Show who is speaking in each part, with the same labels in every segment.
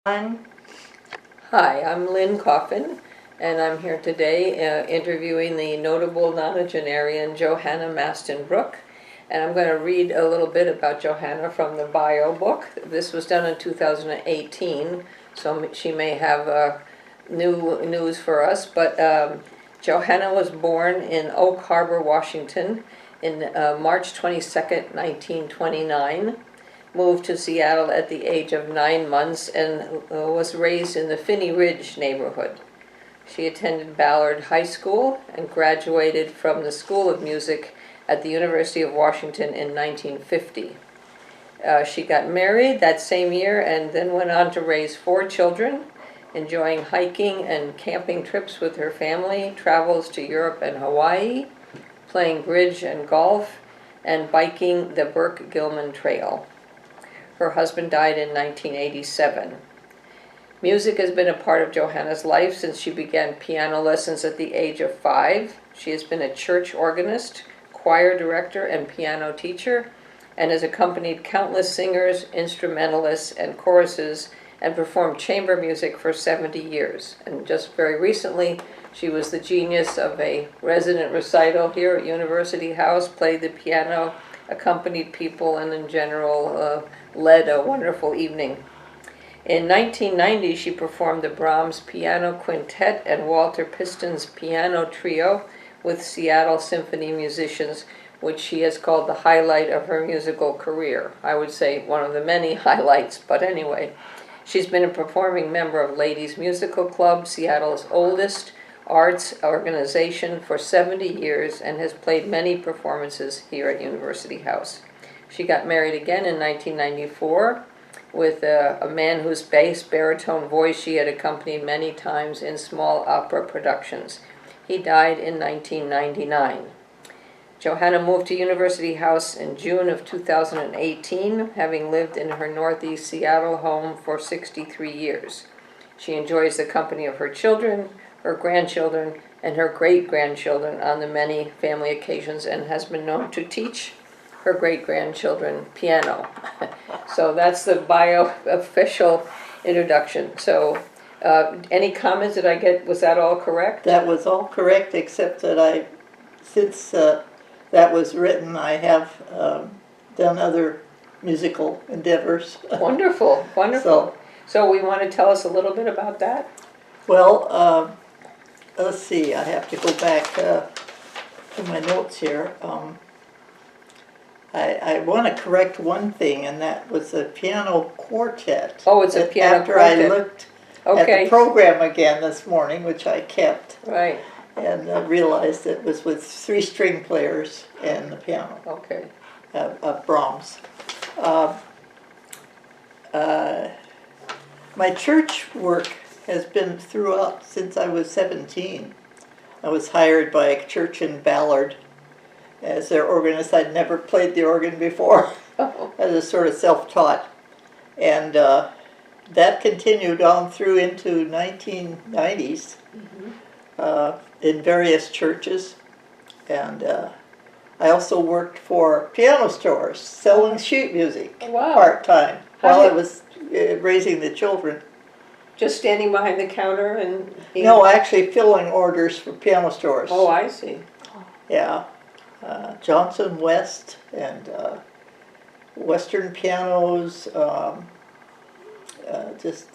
Speaker 1: One.
Speaker 2: Hi, I'm Lynn Coffin, and I'm here today interviewing the notable nonagenarian Johanna Mastenbrook. And I'm going to read a little bit about Johanna from the bio book. This was done in 2018, so she may have new news for us. But Johanna was born in Oak Harbor, Washington, in March 22nd, 1929. Moved to Seattle at the age of 9 months and was raised in the Finney Ridge neighborhood. She attended Ballard High School and graduated from the School of Music at the University of Washington in 1950. She got married that same year and then went on to raise 4 children, enjoying hiking and camping trips with her family, travels to Europe and Hawaii, playing bridge and golf, and biking the Burke-Gilman Trail. Her husband died in 1987. Music has been a part of Johanna's life since she began piano lessons at the age of 5. She has been a church organist, choir director, and piano teacher, and has accompanied countless singers, instrumentalists, and choruses, and performed chamber music for 70 years. And just very recently, she was the genius of a resident recital here at University House, played the piano, accompanied people, and in general led a wonderful evening. In 1990, she performed the Brahms Piano Quintet and Walter Piston's Piano Trio with Seattle Symphony musicians, which she has called the highlight of her musical career. I would say one of the many highlights, but anyway. She's been a performing member of Ladies Musical Club, Seattle's oldest arts organization, for 70 years and has played many performances here at University House. She got married again in 1994 with a man whose bass baritone voice she had accompanied many times in small opera productions. He died in 1999. Johanna moved to University House in June of 2018, having lived in her Northeast Seattle home for 63 years. She enjoys the company of her children, her grandchildren, and her great-grandchildren on the many family occasions, and has been known to teach her great-grandchildren piano. So that's the bio-official introduction. So any comments did I get? Was that all correct?
Speaker 1: That was all correct, except that since that was written, I have done other musical endeavors.
Speaker 2: Wonderful, wonderful. So we want to tell us a little bit about that?
Speaker 1: Well, let's see, I have to go back to my notes here. I want to correct one thing, and that was a piano quartet.
Speaker 2: Oh, it's a piano quartet.
Speaker 1: After I looked at the program again this morning, which I kept,
Speaker 2: right,
Speaker 1: and realized it was with 3 string players and the piano.
Speaker 2: Okay.
Speaker 1: Of Brahms. My church work has been throughout since I was 17. I was hired by a church in Ballard as their organist. I'd never played the organ before.
Speaker 2: Oh.
Speaker 1: I was sort of self-taught. And that continued on through into 1990s in various churches. And I also worked for piano stores selling sheet music part-time while I was raising the children.
Speaker 2: Just standing behind the counter and...
Speaker 1: No, actually filling orders for piano stores.
Speaker 2: Oh, I see.
Speaker 1: Yeah. Johnson West and Western Pianos, just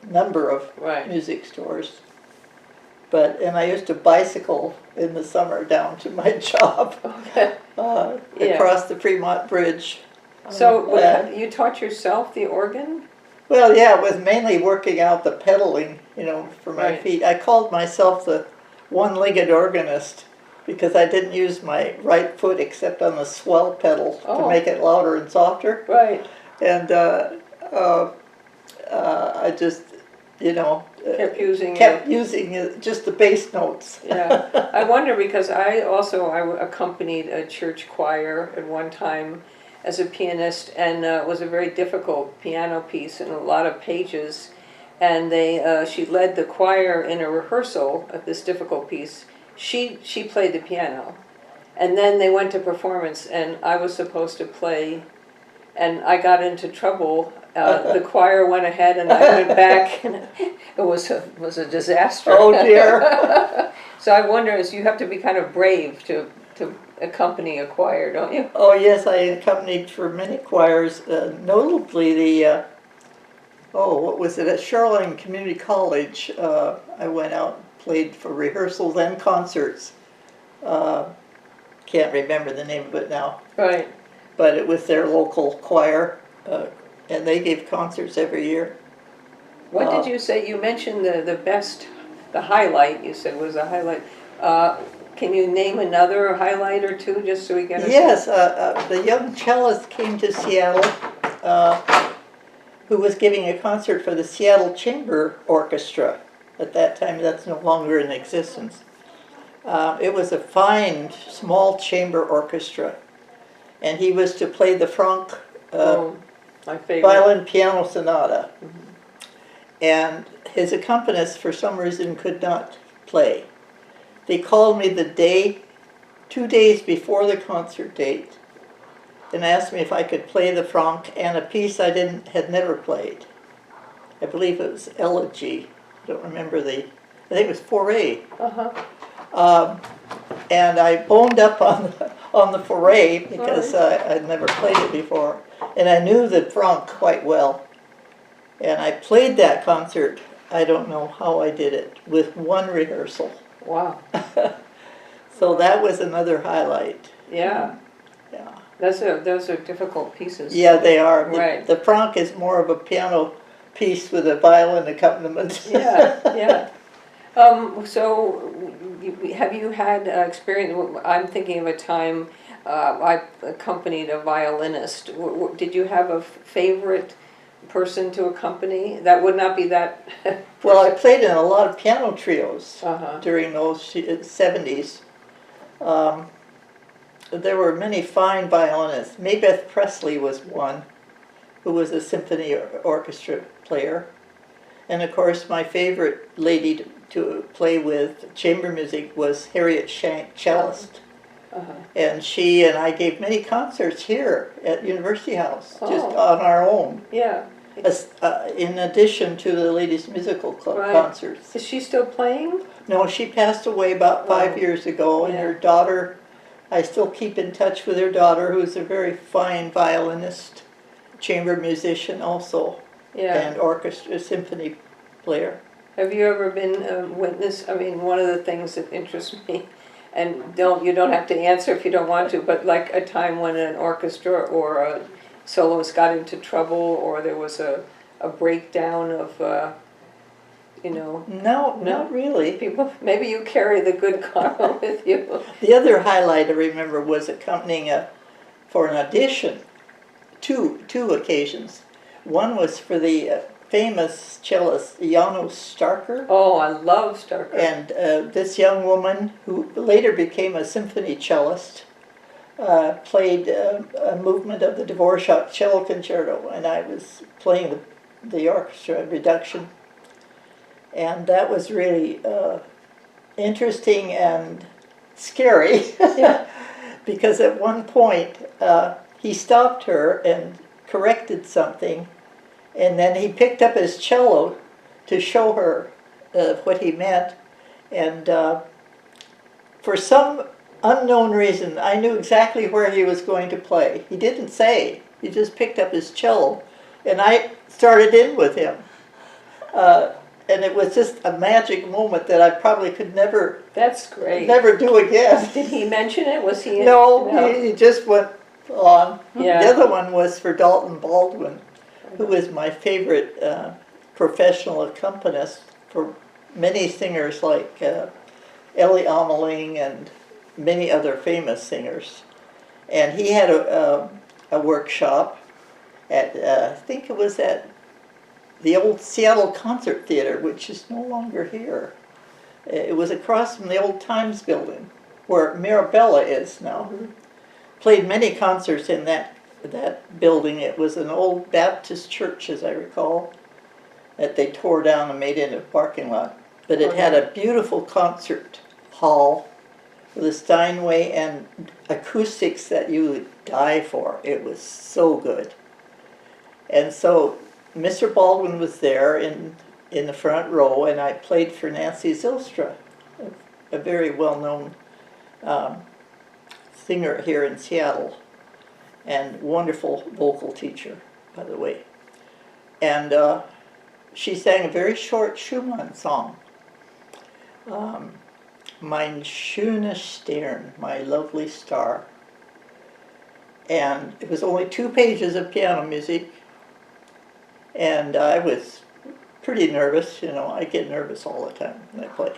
Speaker 1: a number of music stores. And I used to bicycle in the summer down to my job across the Fremont Bridge.
Speaker 2: So you taught yourself the organ?
Speaker 1: Well, yeah, it was mainly working out the pedaling, for my feet. I called myself the one-legged organist because I didn't use my right foot except on the swell pedal to make it louder and softer.
Speaker 2: Right.
Speaker 1: And I just,
Speaker 2: kept using
Speaker 1: just the bass notes.
Speaker 2: Yeah. I wonder because I accompanied a church choir at one time as a pianist, and it was a very difficult piano piece and a lot of pages. And she led the choir in a rehearsal of this difficult piece. She played the piano, and then they went to performance, and I was supposed to play, and I got into trouble The choir went ahead and I went back, and it was a disaster.
Speaker 1: Oh dear.
Speaker 2: So I wonder, is you have to be kind of brave to accompany a choir, don't you?
Speaker 1: Oh yes, I accompanied for many choirs, notably the, what was it, at Shoreline Community College. I went out and played for rehearsals and concerts. Can't remember the name of it now.
Speaker 2: Right.
Speaker 1: But it was their local choir, and they gave concerts every year.
Speaker 2: What did you say? You mentioned the highlight, you said was a highlight. Can you name another highlight or two, just so we get a
Speaker 1: Yes, the young cellist came to Seattle, who was giving a concert for the Seattle Chamber Orchestra. At that time, that's no longer in existence. It was a fine, small chamber orchestra, and he was to play the Franck
Speaker 2: my favorite.
Speaker 1: Violin Piano Sonata. And his accompanist, for some reason, could not play. They called me 2 days before the concert date, and asked me if I could play the Franck and a piece I had never played. I believe it was Elegy. I don't remember I think it was Foray. And I boned up on the Foray because I'd never played it before, and I knew the Franck quite well. And I played that concert, I don't know how I did it, with one rehearsal.
Speaker 2: Wow.
Speaker 1: So that was another highlight.
Speaker 2: Yeah.
Speaker 1: Yeah.
Speaker 2: Those are difficult pieces.
Speaker 1: Yeah, they are.
Speaker 2: Right.
Speaker 1: The Franck is more of a piano piece with a violin accompaniment.
Speaker 2: Yeah, yeah. So, have you had experience? I'm thinking of a time I accompanied a violinist. Did you have a favorite person to accompany? That would not be that.
Speaker 1: Well, I played in a lot of piano trios
Speaker 2: Uh-huh.
Speaker 1: during those 70s. There were many fine violinists. Maybeth Presley was one, who was a symphony orchestra player. And of course, my favorite lady to play with chamber music was Harriet Shank, cellist. And she and I gave many concerts here at University House, just on our own.
Speaker 2: Yeah.
Speaker 1: In addition to the Ladies Musical Club concerts.
Speaker 2: Is she still playing?
Speaker 1: No, she passed away about 5 years ago, and her daughter, I still keep in touch with her daughter, who's a very fine violinist, chamber musician also, and orchestra symphony player.
Speaker 2: Have you ever been a witness? I mean, one of the things that interests me, and you don't have to answer if you don't want to, but like a time when an orchestra or a soloist got into trouble, or there was a breakdown of,
Speaker 1: No, not really.
Speaker 2: People, maybe you carry the good karma with you.
Speaker 1: The other highlight I remember was accompanying for an audition, two occasions. One was for the famous cellist Janos Starker.
Speaker 2: Oh, I love Starker.
Speaker 1: And this young woman, who later became a symphony cellist, played a movement of the Dvorak Cello Concerto, and I was playing the orchestra reduction. And that was really interesting and scary, because at one point he stopped her and corrected something, and then he picked up his cello to show her what he meant, and for some unknown reason, I knew exactly where he was going to play. He didn't say. He just picked up his cello, and I started in with him. And it was just a magic moment that I probably could never.
Speaker 2: That's great.
Speaker 1: Never do again.
Speaker 2: Did he mention it? Was he?
Speaker 1: No, he just went on.
Speaker 2: Yeah.
Speaker 1: The other one was for Dalton Baldwin, who is my favorite professional accompanist for many singers like Ellie Ameling and many other famous singers. And he had a workshop at, I think it was at the old Seattle Concert Theater, which is no longer here. It was across from the old Times building, where Mirabella is now. Played many concerts in that building. It was an old Baptist church, as I recall, that they tore down and made into a parking lot. But it had a beautiful concert hall with a Steinway and acoustics that you would die for. It was so good. And so Mr. Baldwin was there in the front row, and I played for Nancy Zylstra, a very well-known singer here in Seattle, and wonderful vocal teacher, by the way. And she sang a very short Schumann song, Mein schöner Stern, my lovely star. And it was only 2 pages of piano music, and I was pretty nervous, you know, I get nervous all the time when I play.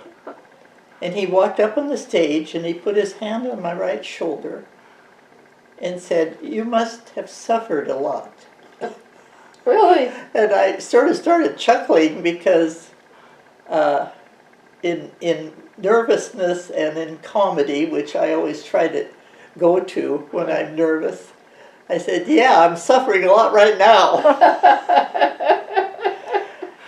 Speaker 1: And he walked up on the stage and he put his hand on my right shoulder and said, "You must have suffered a lot."
Speaker 2: Really?
Speaker 1: And I sort of started chuckling because in nervousness and in comedy, which I always try to go to when I'm nervous, I said, "Yeah, I'm suffering a lot right now."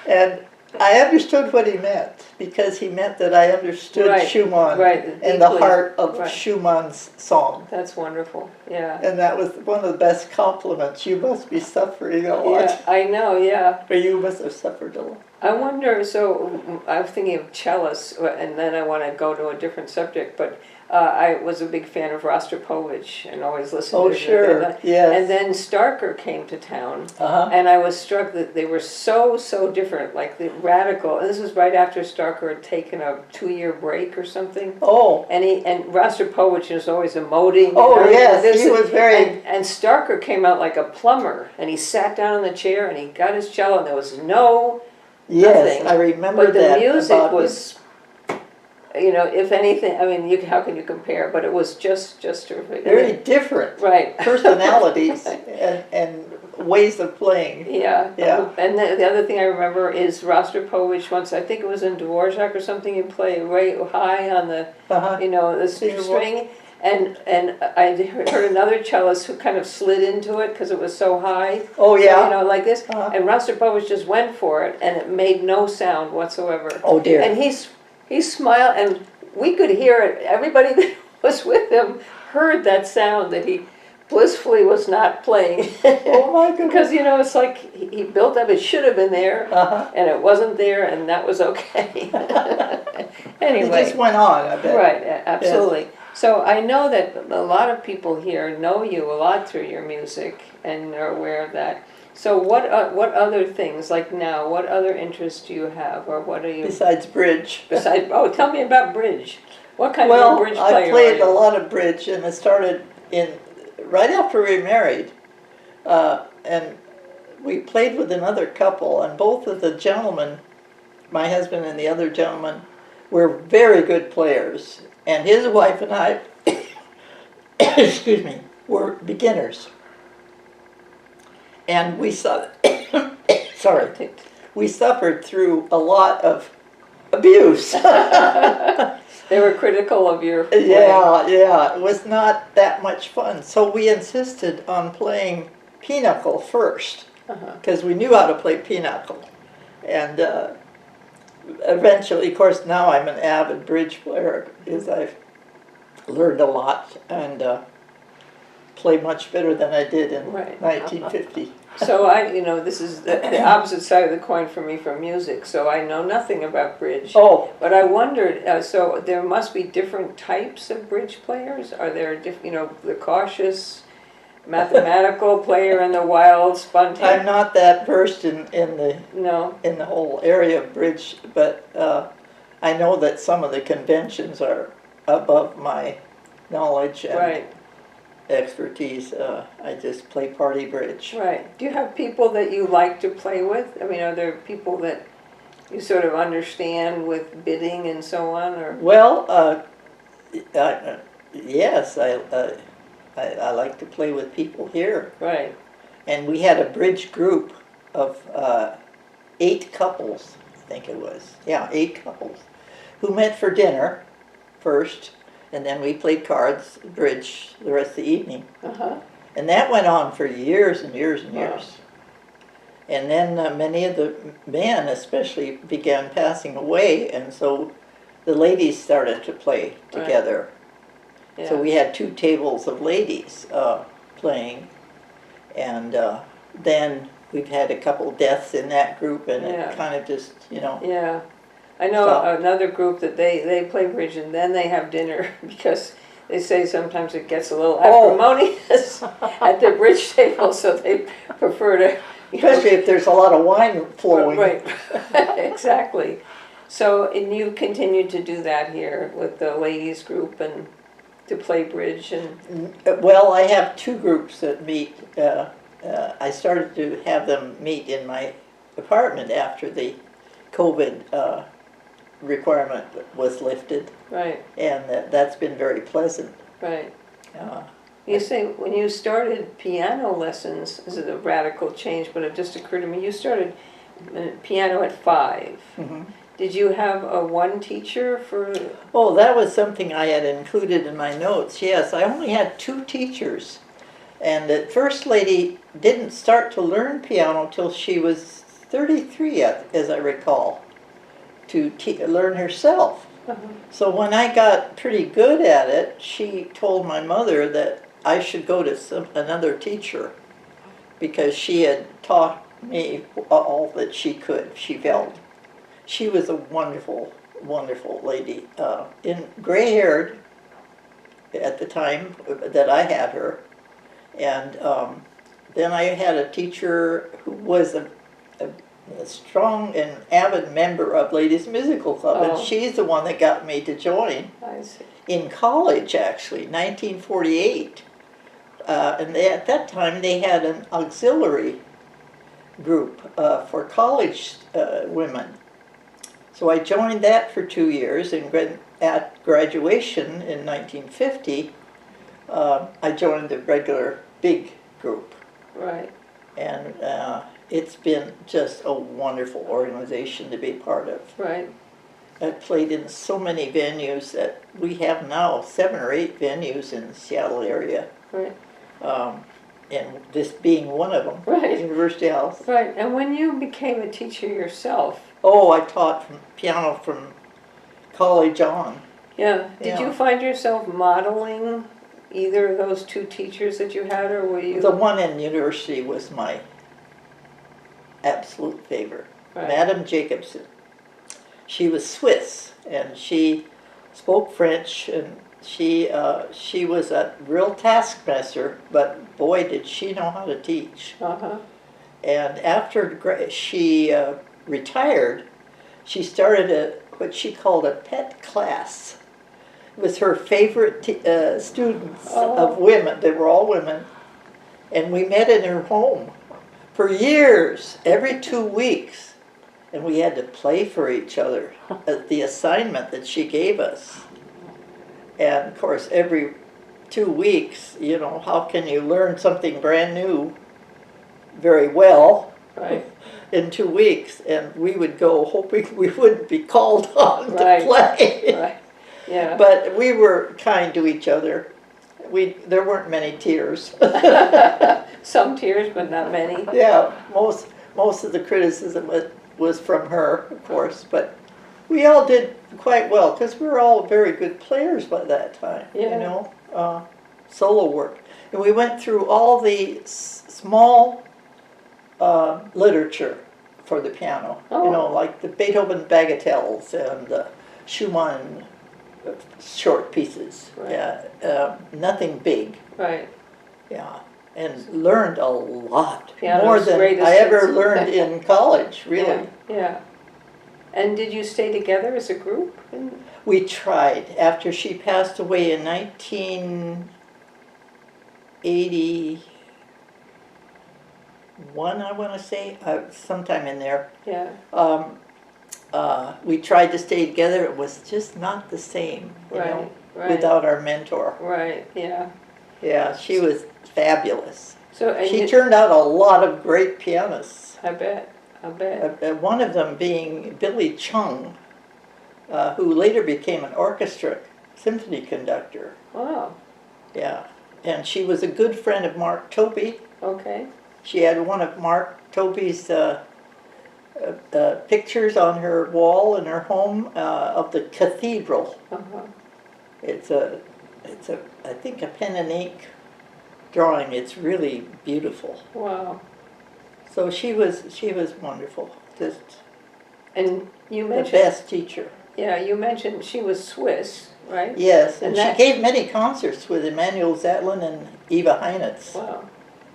Speaker 1: And I understood what he meant, because he meant that I understood
Speaker 2: Right,
Speaker 1: Schumann
Speaker 2: right,
Speaker 1: and the
Speaker 2: deeply,
Speaker 1: heart of
Speaker 2: right.
Speaker 1: Schumann's song.
Speaker 2: That's wonderful, yeah.
Speaker 1: And that was one of the best compliments. You must be suffering a lot.
Speaker 2: Yeah, I know, yeah.
Speaker 1: Or you must have suffered a lot.
Speaker 2: I wonder, so I'm thinking of cellists, and then I want to go to a different subject, but I was a big fan of Rostropovich and always listened
Speaker 1: Oh,
Speaker 2: to
Speaker 1: sure, yes.
Speaker 2: And then Starker came to town,
Speaker 1: Uh-huh.
Speaker 2: and I was struck that they were so different, like the radical, and this was right after Starker had taken a 2-year break or something.
Speaker 1: Oh.
Speaker 2: And Rostropovich was always emoting.
Speaker 1: Oh,
Speaker 2: and
Speaker 1: yes, he was very...
Speaker 2: And Starker came out like a plumber, and he sat down in the chair, and he got his cello, and there was nothing.
Speaker 1: Yes, I remember
Speaker 2: but
Speaker 1: that.
Speaker 2: But the music
Speaker 1: about
Speaker 2: was, you know, if anything, I mean, how can you compare? But it was just terrific.
Speaker 1: very different
Speaker 2: Right.
Speaker 1: personalities and ways of playing.
Speaker 2: Yeah.
Speaker 1: Yeah.
Speaker 2: And the other thing I remember is Rostropovich once, I think it was in Dvorak or something, he played way high on the,
Speaker 1: Uh-huh.
Speaker 2: you know, the string. And I heard another cellist who kind of slid into it because it was so high.
Speaker 1: Oh, yeah.
Speaker 2: So, you know, like this.
Speaker 1: Uh-huh.
Speaker 2: And Rostropovich just went for it, and it made no sound whatsoever.
Speaker 1: Oh, dear.
Speaker 2: And he smiled, and we could hear it. Everybody that was with him heard that sound that he blissfully was not playing.
Speaker 1: Oh, my goodness.
Speaker 2: Because, you know, it's like he built up, it should have been there,
Speaker 1: Uh-huh.
Speaker 2: and it wasn't there, and that was okay. Anyway.
Speaker 1: It just went on, I bet.
Speaker 2: Right, absolutely. Yes. So I know that a lot of people here know you a lot through your music and are aware of that. So what other things, like now, what other interests do you have, or what are you...
Speaker 1: Besides bridge.
Speaker 2: Oh, tell me about bridge. What kind of a bridge player
Speaker 1: I played
Speaker 2: are you?
Speaker 1: a lot of bridge, and I started right after we married. And we played with another couple, and both of the gentlemen, my husband and the other gentleman, were very good players. And his wife and I, excuse me, were beginners. And we we suffered through a lot of abuse.
Speaker 2: They were critical of your play.
Speaker 1: Yeah, it was not that much fun. So we insisted on playing pinochle first, because we knew how to play pinochle. And eventually, of course, now I'm an avid bridge player, because I've learned a lot and play much better than I did in 1950.
Speaker 2: So this is the opposite side of the coin for me from music, so I know nothing about bridge.
Speaker 1: Oh.
Speaker 2: But I wondered, so there must be different types of bridge players? Are there, the cautious, mathematical player and the wild, spontaneous?
Speaker 1: I'm not that versed in the
Speaker 2: No.
Speaker 1: whole area of bridge, but I know that some of the conventions are above my knowledge and expertise. I just play party bridge.
Speaker 2: Right. Do you have people that you like to play with? I mean, are there people that you sort of understand with bidding and so on? Or
Speaker 1: Well, yes, I like to play with people here.
Speaker 2: Right.
Speaker 1: And we had a bridge group of 8 couples, I think it was. Yeah, 8 couples, who met for dinner first, and then we played cards, bridge, the rest of the evening. And that went on for years and years and years. And then many of the men especially began passing away, and so the ladies started to play together. Yeah. So we had 2 tables of ladies playing, and then we've had a couple deaths in that group, and
Speaker 2: Yeah.
Speaker 1: it kind of just, you know.
Speaker 2: Yeah. I know
Speaker 1: Stop.
Speaker 2: another group that they play bridge and then they have dinner because they say sometimes it gets a little
Speaker 1: Oh.
Speaker 2: acrimonious at the bridge table, so they prefer to,
Speaker 1: Especially if there's a lot of wine flowing.
Speaker 2: right, exactly. So, and you continued to do that here with the ladies group and to play bridge and,
Speaker 1: Well, I have two groups that meet. I started to have them meet in my apartment after the COVID requirement was lifted,
Speaker 2: right,
Speaker 1: and that's been very pleasant.
Speaker 2: right.
Speaker 1: Uh,
Speaker 2: You say when you started piano lessons, this is a radical change, but it just occurred to me, you started piano at 5.
Speaker 1: mhm.
Speaker 2: Did you have a one teacher for,
Speaker 1: Oh, that was something I had included in my notes. Yes, I only had two teachers. And the first lady didn't start to learn piano till she was 33, as I recall, to learn herself. So when I got pretty good at it, she told my mother that I should go to another teacher because she had taught me all that she could, she felt. She was a wonderful, wonderful lady. Gray-haired at the time that I had her. And then I had a teacher who was a strong and avid member of Ladies Musical Club, and she's the one that got me to join
Speaker 2: I see,
Speaker 1: in college, actually, 1948. And at that time, they had an auxiliary group for college women. So I joined that for 2 years, and at graduation in 1950, I joined the regular big group.
Speaker 2: right,
Speaker 1: And it's been just a wonderful organization to be part of.
Speaker 2: right,
Speaker 1: I've played in so many venues that we have now 7 or 8 venues in the Seattle area.
Speaker 2: right,
Speaker 1: And this being one of them,
Speaker 2: Right.
Speaker 1: University House.
Speaker 2: right. And when you became a teacher yourself,
Speaker 1: Oh, I taught piano from college on.
Speaker 2: yeah, did
Speaker 1: Yeah.
Speaker 2: you find yourself modeling either of those two teachers that you had, or were you?
Speaker 1: The one in university was my absolute favorite,
Speaker 2: Right.
Speaker 1: Madame Jacobson. She was Swiss, and she spoke French, and she was a real taskmaster, but boy, did she know how to teach.
Speaker 2: Uh-huh,
Speaker 1: And after she retired, she started what she called a pet class. It was her favorite students of women. They were all women. And we met in her home for years, every 2 weeks. And we had to play for each other, the assignment that she gave us. And of course, every 2 weeks, you know, how can you learn something brand new very well
Speaker 2: right,
Speaker 1: in 2 weeks? And we would go hoping we wouldn't be called on
Speaker 2: Right.
Speaker 1: to play.
Speaker 2: right, yeah.
Speaker 1: But we were kind to each other. There weren't many tears.
Speaker 2: Some tears, but not many.
Speaker 1: Yeah, most of the criticism was from her, of course, but we all did quite well because we were all very good players by that time.
Speaker 2: Yeah.
Speaker 1: You know, solo work, and we went through all the small literature for the piano.
Speaker 2: Oh.
Speaker 1: You know, like the Beethoven bagatelles and the Schumann short pieces.
Speaker 2: Right.
Speaker 1: Yeah, nothing big.
Speaker 2: Right,
Speaker 1: Yeah, and learned a lot.
Speaker 2: Piano's
Speaker 1: More than
Speaker 2: greatest
Speaker 1: I ever
Speaker 2: hits.
Speaker 1: learned in college, really.
Speaker 2: yeah, yeah. And did you stay together as a group?
Speaker 1: We tried. After she passed away in 1981, I want to say, sometime in there,
Speaker 2: Yeah,
Speaker 1: we tried to stay together. It was just not the same, you
Speaker 2: right,
Speaker 1: know,
Speaker 2: right,
Speaker 1: without our mentor.
Speaker 2: right, yeah.
Speaker 1: Yeah, she was fabulous.
Speaker 2: So, and
Speaker 1: She turned out a lot of great pianists.
Speaker 2: I bet, I bet.
Speaker 1: One of them being Billy Chung, who later became an orchestra symphony conductor.
Speaker 2: Wow,
Speaker 1: Yeah, and she was a good friend of Mark Tobey.
Speaker 2: okay,
Speaker 1: She had one of Mark Tobey's pictures on her wall in her home of the cathedral.
Speaker 2: uh-huh,
Speaker 1: It's I think a pen and ink drawing. It's really beautiful.
Speaker 2: wow.
Speaker 1: So she was wonderful, just
Speaker 2: And you
Speaker 1: the
Speaker 2: mentioned,
Speaker 1: best teacher.
Speaker 2: yeah, you mentioned she was Swiss, right?
Speaker 1: Yes, and she
Speaker 2: that-
Speaker 1: gave many concerts with Emanuel Zetlin and Eva Heinitz.
Speaker 2: Wow.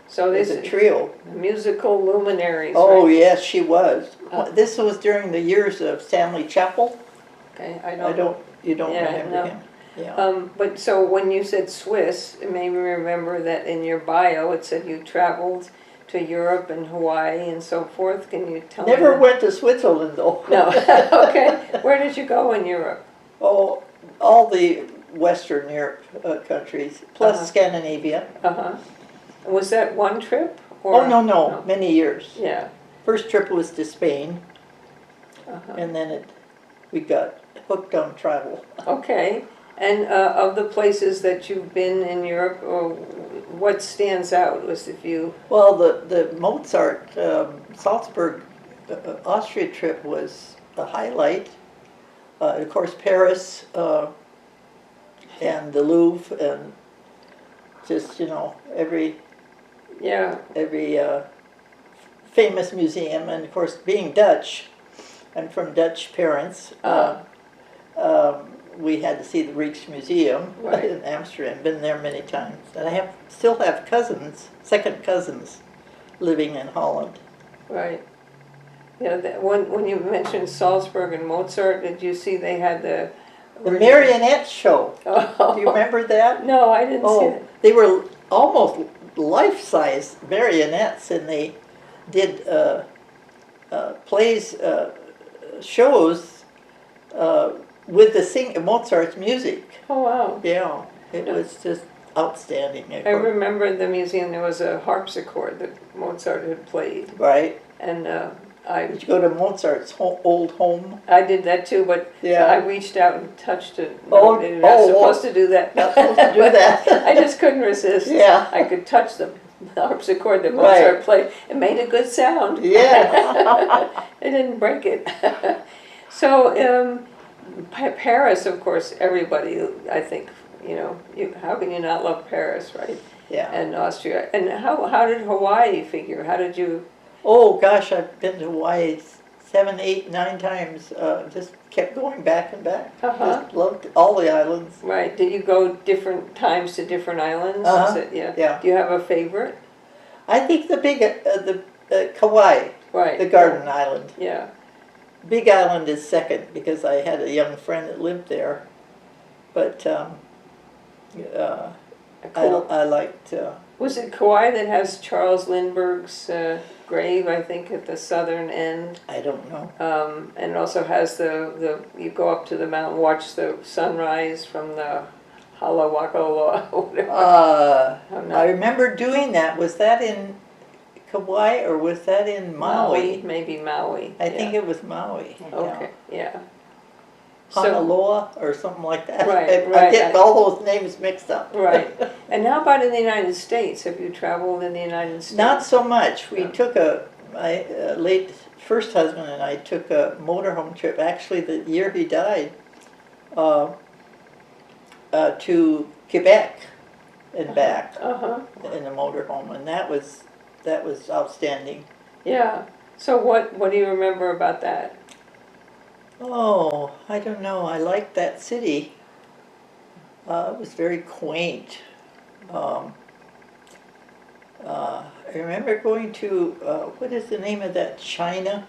Speaker 2: So
Speaker 1: It was
Speaker 2: this
Speaker 1: a trio.
Speaker 2: musical luminaries.
Speaker 1: Oh,
Speaker 2: right?
Speaker 1: yes, she was.
Speaker 2: Oh.
Speaker 1: This was during the years of Stanley Chapel.
Speaker 2: Okay,
Speaker 1: You don't
Speaker 2: Yeah,
Speaker 1: remember
Speaker 2: no.
Speaker 1: him? Yeah.
Speaker 2: But so when you said Swiss, it made me remember that in your bio it said you traveled to Europe and Hawaii and so forth. Can you tell me?
Speaker 1: Never went to Switzerland, though.
Speaker 2: No. Okay. Where did you go in Europe?
Speaker 1: Oh, all the Western Europe countries, plus
Speaker 2: Uh-huh.
Speaker 1: Scandinavia.
Speaker 2: Uh-huh. Was that one trip? Or?
Speaker 1: Oh, no, many years.
Speaker 2: Yeah.
Speaker 1: First trip was to Spain,
Speaker 2: Uh-huh.
Speaker 1: and then we got hooked on travel.
Speaker 2: Okay. And of the places that you've been in Europe, or what stands out was if you...
Speaker 1: Well, the Mozart Salzburg, Austria trip was a highlight. Of course, Paris and the Louvre, and just every
Speaker 2: Yeah.
Speaker 1: famous museum. And of course, being Dutch, I'm from Dutch parents. We had to see the Rijksmuseum
Speaker 2: Right.
Speaker 1: in Amsterdam. Been there many times, and I still have cousins, second cousins, living in Holland.
Speaker 2: Right. Yeah, when you mentioned Salzburg and Mozart, did you see they had the
Speaker 1: Marionette show.
Speaker 2: Oh.
Speaker 1: Do you remember that?
Speaker 2: No, I didn't see
Speaker 1: Oh,
Speaker 2: it.
Speaker 1: they were almost life-size marionettes, and they did plays, shows with the Mozart's music.
Speaker 2: Oh, wow.
Speaker 1: Yeah, it was just outstanding.
Speaker 2: I remember in the museum there was a harpsichord that Mozart had played,
Speaker 1: Right.
Speaker 2: and
Speaker 1: Did you go to Mozart's old home?
Speaker 2: I did that too, but
Speaker 1: Yeah.
Speaker 2: I reached out and touched it.
Speaker 1: Oh,
Speaker 2: You're not
Speaker 1: oh,
Speaker 2: supposed to do that.
Speaker 1: Not supposed to do that.
Speaker 2: I just couldn't resist.
Speaker 1: Yeah.
Speaker 2: I could touch the harpsichord that
Speaker 1: Right.
Speaker 2: Mozart played. It made a good sound.
Speaker 1: Yeah.
Speaker 2: It didn't break it. So, Paris, of course, everybody, I think, how can you not love Paris, right?
Speaker 1: Yeah.
Speaker 2: And Austria. And how did Hawaii figure? How did you...
Speaker 1: Oh gosh, I've been to Hawaii 7, 8, 9 times. Just kept going back and back.
Speaker 2: Uh-huh.
Speaker 1: Just loved all the islands.
Speaker 2: Right. Did you go different times to different islands?
Speaker 1: Uh-huh.
Speaker 2: Yeah.
Speaker 1: Yeah.
Speaker 2: Do you have a favorite?
Speaker 1: I think the Kauai,
Speaker 2: Right.
Speaker 1: the Garden Island.
Speaker 2: Yeah.
Speaker 1: Big Island is second because I had a young friend that lived there. But
Speaker 2: Cool.
Speaker 1: I liked.
Speaker 2: Was it Kauai that has Charles Lindbergh's grave, I think, at the southern end?
Speaker 1: I don't know.
Speaker 2: And it also has you go up to the mountain, watch the sunrise from the Halawakaloa, whatever.
Speaker 1: I remember doing that. Was that in Kauai or was that in Maui?
Speaker 2: Maybe Maui.
Speaker 1: I think it was Maui.
Speaker 2: Okay, yeah.
Speaker 1: Honolulu or something like that.
Speaker 2: Right,
Speaker 1: I
Speaker 2: right.
Speaker 1: get all those names mixed up.
Speaker 2: Right. And how about in the United States? Have you traveled in the United States?
Speaker 1: Not so much. We
Speaker 2: No.
Speaker 1: took my late first husband and I took a motorhome trip, actually the year he died, to Quebec and back
Speaker 2: Uh-huh.
Speaker 1: in a motorhome, and that was outstanding.
Speaker 2: Yeah. So what do you remember about that?
Speaker 1: Oh, I don't know. I liked that city. It was very quaint. I remember going to, what is the name of that, China?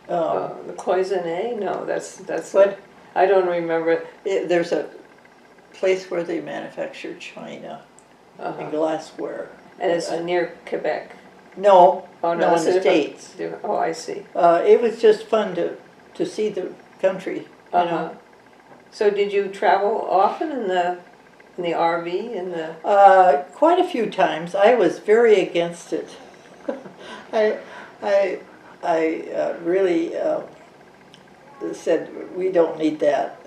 Speaker 2: The Cloisonne? No, that's
Speaker 1: What?
Speaker 2: I don't remember.
Speaker 1: There's a place where they manufacture china and
Speaker 2: Uh-huh.
Speaker 1: glassware.
Speaker 2: And it's near Quebec.
Speaker 1: No,
Speaker 2: Oh,
Speaker 1: no, in
Speaker 2: it's
Speaker 1: the
Speaker 2: different.
Speaker 1: States.
Speaker 2: Oh, I see.
Speaker 1: It was just fun to see the country, you
Speaker 2: Uh-huh.
Speaker 1: know.
Speaker 2: So did you travel often in the RV in the?
Speaker 1: Quite a few times. I was very against it. I really said we don't need that.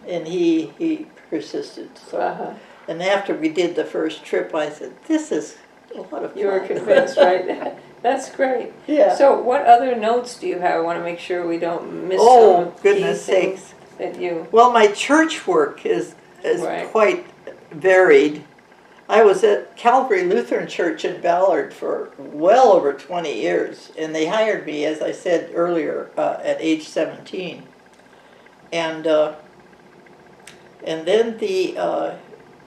Speaker 1: And he persisted. So,
Speaker 2: Uh-huh.
Speaker 1: and after we did the first trip, I said, "This is a lot of fun."
Speaker 2: You were convinced, right? That's great.
Speaker 1: Yeah.
Speaker 2: So what other notes do you have? I want to make sure we don't miss
Speaker 1: Oh,
Speaker 2: some
Speaker 1: goodness
Speaker 2: key things
Speaker 1: sakes.
Speaker 2: that you.
Speaker 1: Well, my church work is
Speaker 2: Right.
Speaker 1: quite varied. I was at Calvary Lutheran Church in Ballard for well over 20 years, and they hired me, as I said earlier, at age 17. And then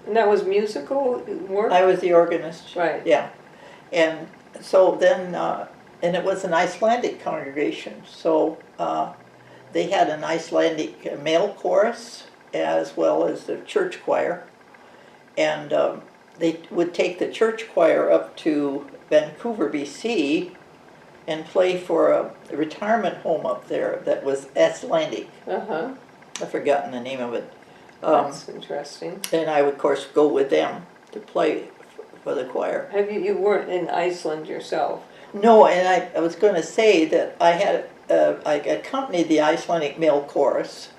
Speaker 2: And that was musical work?
Speaker 1: I was the organist.
Speaker 2: Right.
Speaker 1: Yeah. And so then, and it was an Icelandic congregation, so they had an Icelandic male chorus as well as the church choir. And they would take the church choir up to Vancouver, BC, and play for a retirement home up there that was Icelandic.
Speaker 2: Uh-huh.
Speaker 1: I've forgotten the name of it.
Speaker 2: That's interesting.
Speaker 1: And I would, of course, go with them to play for the choir.
Speaker 2: You weren't in Iceland yourself?
Speaker 1: No, and I was going to say that I accompanied the Icelandic male chorus,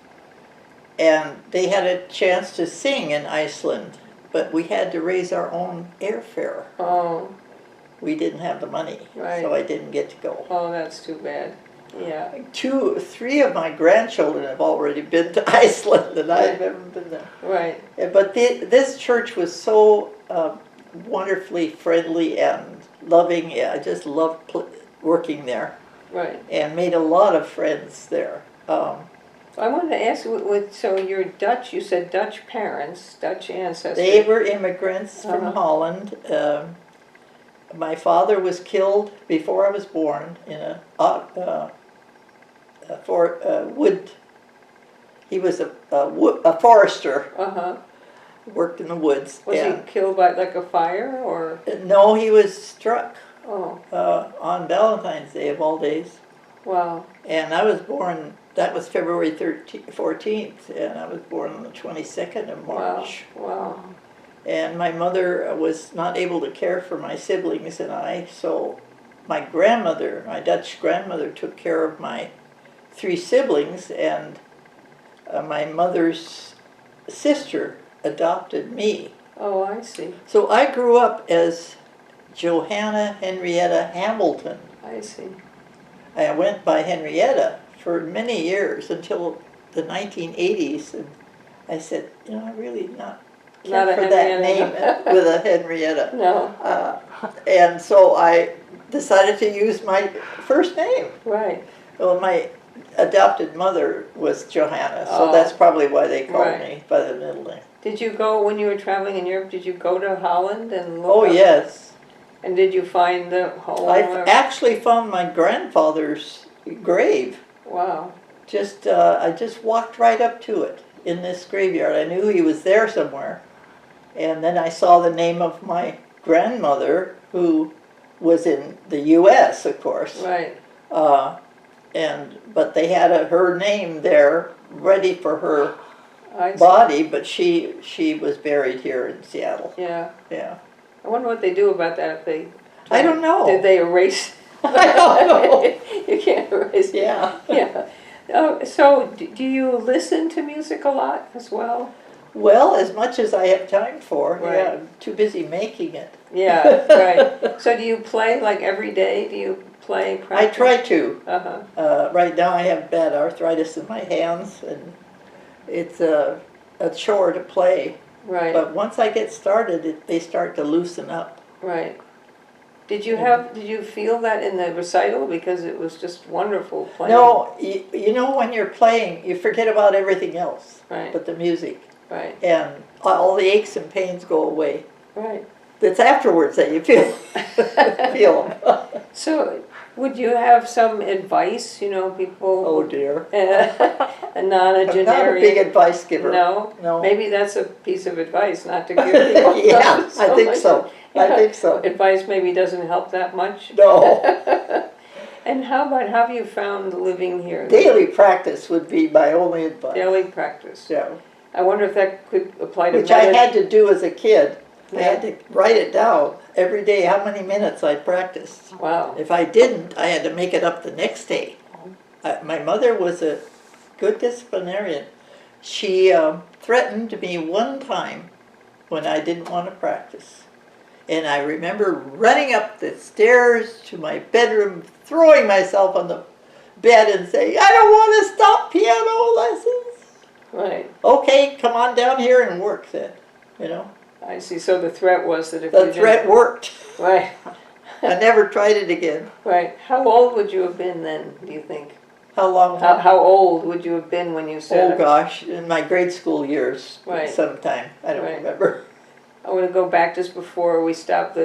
Speaker 1: and they had a chance to sing in Iceland, but we had to raise our own airfare.
Speaker 2: Oh.
Speaker 1: We didn't have the money,
Speaker 2: Right.
Speaker 1: so I didn't get to go.
Speaker 2: Oh, that's too bad. Yeah.
Speaker 1: 3 of my grandchildren have already been to Iceland, and I've never been there.
Speaker 2: Right.
Speaker 1: But this church was so wonderfully friendly and loving. I just loved working there.
Speaker 2: Right.
Speaker 1: And made a lot of friends there.
Speaker 2: I wanted to ask, so you're Dutch, you said Dutch parents, Dutch ancestors.
Speaker 1: They were immigrants from Holland. My father was killed before I was born in wood. He was a forester.
Speaker 2: Uh-huh.
Speaker 1: Worked in the woods.
Speaker 2: Was he killed by like a fire or?
Speaker 1: No, he was struck
Speaker 2: on
Speaker 1: Valentine's Day of all days.
Speaker 2: Wow.
Speaker 1: And I was born, that was February 14th, and I was born on the 22nd of March.
Speaker 2: Wow.
Speaker 1: And my mother was not able to care for my siblings and I, so my grandmother, my Dutch grandmother, took care of my 3 siblings, and my mother's sister adopted me.
Speaker 2: Oh, I see.
Speaker 1: So I grew up as Johanna Henrietta Hamilton.
Speaker 2: I see.
Speaker 1: I went by Henrietta for many years until the 1980s, and I said, I really not care for that name with a Henrietta.
Speaker 2: No.
Speaker 1: And so I decided to use my first name.
Speaker 2: Right.
Speaker 1: Well, my adopted mother was Johanna, so that's probably why they called me by the middle name.
Speaker 2: Did you go, when you were traveling in Europe, did you go to Holland and look
Speaker 1: Oh,
Speaker 2: up?
Speaker 1: Yes.
Speaker 2: And did you find the home?
Speaker 1: I actually found my grandfather's grave.
Speaker 2: Wow.
Speaker 1: I just walked right up to it in this graveyard. I knew he was there somewhere. And then I saw the name of my grandmother, who was in the U.S., of course.
Speaker 2: Right.
Speaker 1: But they had her name there ready for her
Speaker 2: I see.
Speaker 1: body, but she was buried here in Seattle.
Speaker 2: Yeah.
Speaker 1: Yeah.
Speaker 2: I wonder what they do about that if they...
Speaker 1: I don't know.
Speaker 2: Did they erase?
Speaker 1: I don't know.
Speaker 2: You can't erase.
Speaker 1: Yeah.
Speaker 2: Yeah. So do you listen to music a lot as well?
Speaker 1: Well, as much as I have time for.
Speaker 2: Right.
Speaker 1: Yeah, I'm too busy making it.
Speaker 2: Yeah, right. So do you play like every day? Do you play?
Speaker 1: I
Speaker 2: Practice?
Speaker 1: try to.
Speaker 2: Uh-huh.
Speaker 1: Right now I have bad arthritis in my hands, and it's a chore to play.
Speaker 2: Right.
Speaker 1: But once I get started, they start to loosen up.
Speaker 2: Right. Did you feel that in the recital? Because it was just wonderful playing.
Speaker 1: No, you know when you're playing, you forget about everything else
Speaker 2: Right.
Speaker 1: but the music.
Speaker 2: Right.
Speaker 1: And all the aches and pains go away.
Speaker 2: Right.
Speaker 1: It's afterwards that you feel them.
Speaker 2: So, would you have some advice? People.
Speaker 1: Oh dear.
Speaker 2: A nonagenarian.
Speaker 1: I'm not a big advice giver.
Speaker 2: No.
Speaker 1: No.
Speaker 2: Maybe that's a piece of advice, not to give people.
Speaker 1: Yeah, I think so. I think so.
Speaker 2: Advice maybe doesn't help that much.
Speaker 1: No.
Speaker 2: And how have you found living here?
Speaker 1: Daily practice would be my only advice.
Speaker 2: Daily practice.
Speaker 1: Yeah.
Speaker 2: I wonder if that could apply to
Speaker 1: Which I had to do as a kid. I had to write it down every day, how many minutes I practiced.
Speaker 2: Wow.
Speaker 1: If I didn't, I had to make it up the next day. My mother was a good disciplinarian. She threatened me one time when I didn't want to practice. And I remember running up the stairs to my bedroom, throwing myself on the bed and saying, I don't want to stop piano lessons.
Speaker 2: Right.
Speaker 1: Okay, come on down here and work then,
Speaker 2: I see. So the threat was that if
Speaker 1: The
Speaker 2: you
Speaker 1: threat worked.
Speaker 2: right,
Speaker 1: I never tried it again.
Speaker 2: right. How old would you have been then, do you think?
Speaker 1: How long?
Speaker 2: How old would you have been when you said
Speaker 1: Oh gosh, in my grade school years,
Speaker 2: Right.
Speaker 1: sometime. I don't
Speaker 2: Right.
Speaker 1: remember.
Speaker 2: I want to go back just before we stop.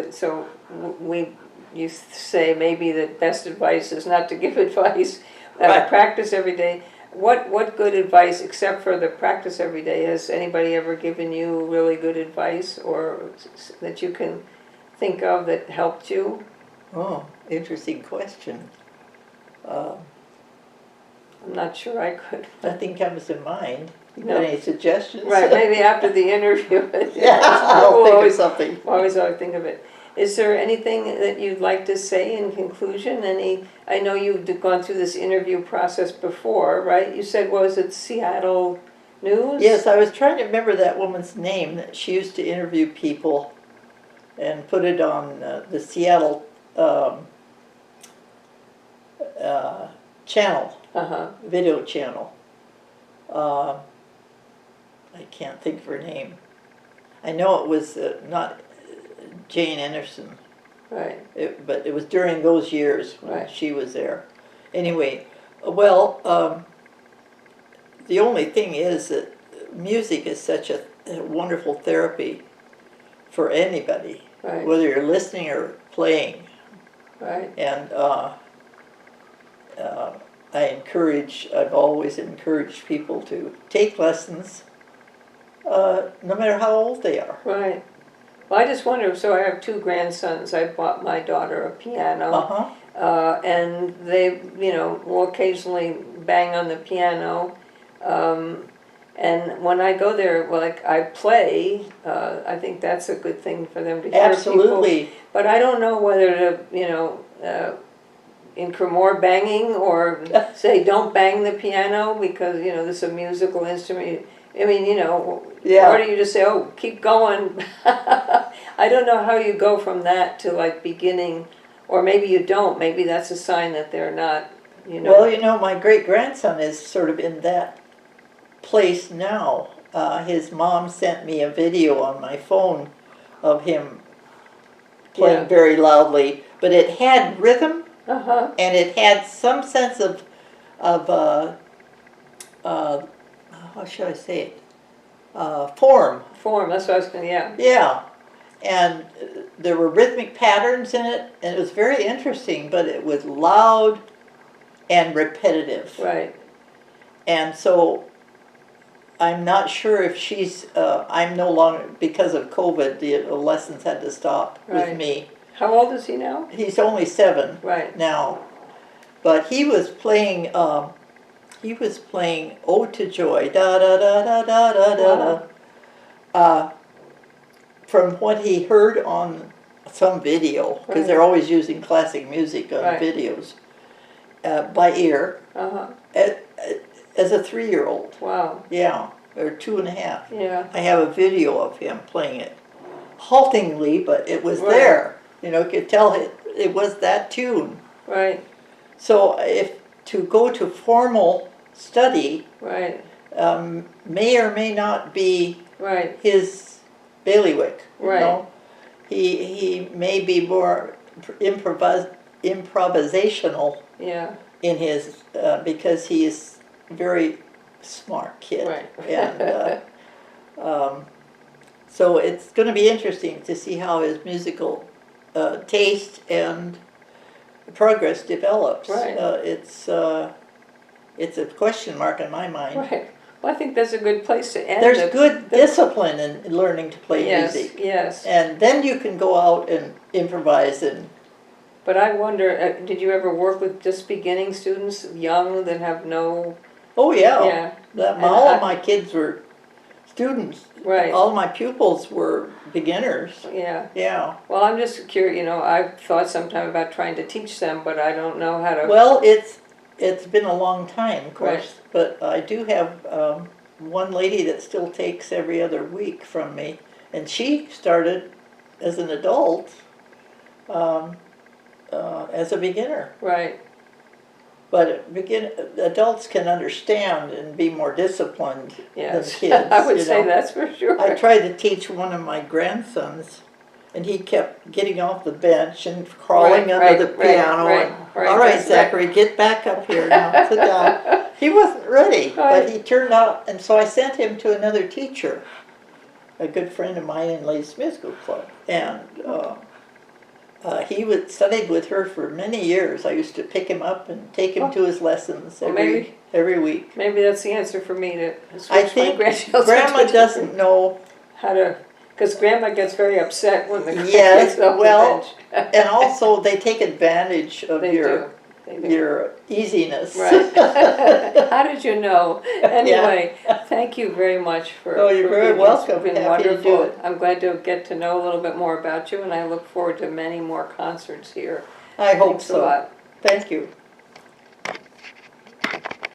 Speaker 2: You say maybe the best advice is not to give advice.
Speaker 1: Right.
Speaker 2: Practice every day. What good advice, except for the practice every day, has anybody ever given you really good advice, or that you can think of that helped you?
Speaker 1: Oh, interesting question. Uh,
Speaker 2: I'm not sure I could.
Speaker 1: Nothing comes to mind. You got
Speaker 2: No.
Speaker 1: any suggestions?
Speaker 2: Right, maybe after the interview.
Speaker 1: Yeah, I'll think of something.
Speaker 2: Always think of it. Is there anything that you'd like to say in conclusion? I know you've gone through this interview process before, right? You said, was it Seattle News?
Speaker 1: Yes, I was trying to remember that woman's name. That she used to interview people and put it on the Seattle channel, video channel. I can't think of her name. I know it was not Jane Anderson.
Speaker 2: Right.
Speaker 1: But it was during those years when
Speaker 2: Right.
Speaker 1: she was there. Anyway, well, the only thing is that music is such a wonderful therapy for anybody,
Speaker 2: Right.
Speaker 1: whether you're listening or playing.
Speaker 2: Right.
Speaker 1: And I've always encouraged people to take lessons, no matter how old they are.
Speaker 2: Right. Well, I just wonder, so I have two grandsons. I bought my daughter a piano, and they, will occasionally bang on the piano. And when I go there, like I play, I think that's a good thing for them to hear.
Speaker 1: Absolutely.
Speaker 2: People. But I don't know whether to, incur more banging or say don't bang the piano because, this is a musical instrument. I mean,
Speaker 1: Yeah.
Speaker 2: or do you just say, oh, keep going? I don't know how you go from that to like beginning, or maybe you don't. Maybe that's a sign that they're not,
Speaker 1: Well, my great-grandson is sort of in that place now. His mom sent me a video on my phone of him playing very loudly, but it had rhythm and it had some sense of how should I say it? Form.
Speaker 2: Form, that's what I was going to, yeah.
Speaker 1: Yeah. And there were rhythmic patterns in it, and it was very interesting, but it was loud and repetitive.
Speaker 2: Right.
Speaker 1: And so I'm not sure if I'm no longer, because of COVID, the lessons had to stop with me.
Speaker 2: How old is he now?
Speaker 1: He's only 7 now. But he was playing Ode to Joy, da da da da da da da da, from what he heard on some video, because they're always using classic music on videos, by ear, as a 3-year-old.
Speaker 2: Wow.
Speaker 1: Yeah, or 2.5.
Speaker 2: Yeah.
Speaker 1: I have a video of him playing it, haltingly, but it was there. You could tell it was that tune.
Speaker 2: Right.
Speaker 1: So to go to formal study may or may not be his bailiwick. He may be more improvisational in his because he is a very smart kid. And so it's going to be interesting to see how his musical taste and progress develops. It's a question mark in my mind.
Speaker 2: Right. Well, I think that's a good place to end.
Speaker 1: There's good discipline in learning to play music.
Speaker 2: Yes.
Speaker 1: And then you can go out and improvise.
Speaker 2: But I wonder, did you ever work with just beginning students, young, that have no...
Speaker 1: Oh, yeah. All of my kids were students.
Speaker 2: Right.
Speaker 1: All my pupils were beginners.
Speaker 2: Yeah.
Speaker 1: Yeah.
Speaker 2: Well, I'm just curious, I've thought sometime about trying to teach them, but I don't know how to...
Speaker 1: Well, it's been a long time, of course, but I do have one lady that still takes every other week from me, and she started as an adult, as a beginner.
Speaker 2: Right.
Speaker 1: But adults can understand and be more disciplined
Speaker 2: Yes,
Speaker 1: than kids.
Speaker 2: I would
Speaker 1: you
Speaker 2: say
Speaker 1: know.
Speaker 2: that's for sure.
Speaker 1: I tried to teach one of my grandsons, and he kept getting off the bench and crawling under the piano. All right, Zachary, get back up here now, sit down. He wasn't ready, but he turned out, and so I sent him to another teacher, a good friend of mine in Ladies Musical Club, and he studied with her for many years. I used to pick him up and take him to his lessons every week.
Speaker 2: Maybe that's the answer for me to switch
Speaker 1: I think
Speaker 2: my grandchildren.
Speaker 1: Grandma doesn't know
Speaker 2: how to, because Grandma gets very upset when the
Speaker 1: yes,
Speaker 2: grandkids off
Speaker 1: well,
Speaker 2: the bench.
Speaker 1: and also they take advantage of
Speaker 2: They do.
Speaker 1: your easiness.
Speaker 2: Right. How did you know? Anyway, thank you very much for.
Speaker 1: Oh, you're very welcome.
Speaker 2: It's been
Speaker 1: Happy to
Speaker 2: wonderful.
Speaker 1: do it.
Speaker 2: I'm glad to get to know a little bit more about you, and I look forward to many more concerts here.
Speaker 1: I hope
Speaker 2: Thanks
Speaker 1: so.
Speaker 2: a lot.
Speaker 1: Thank you.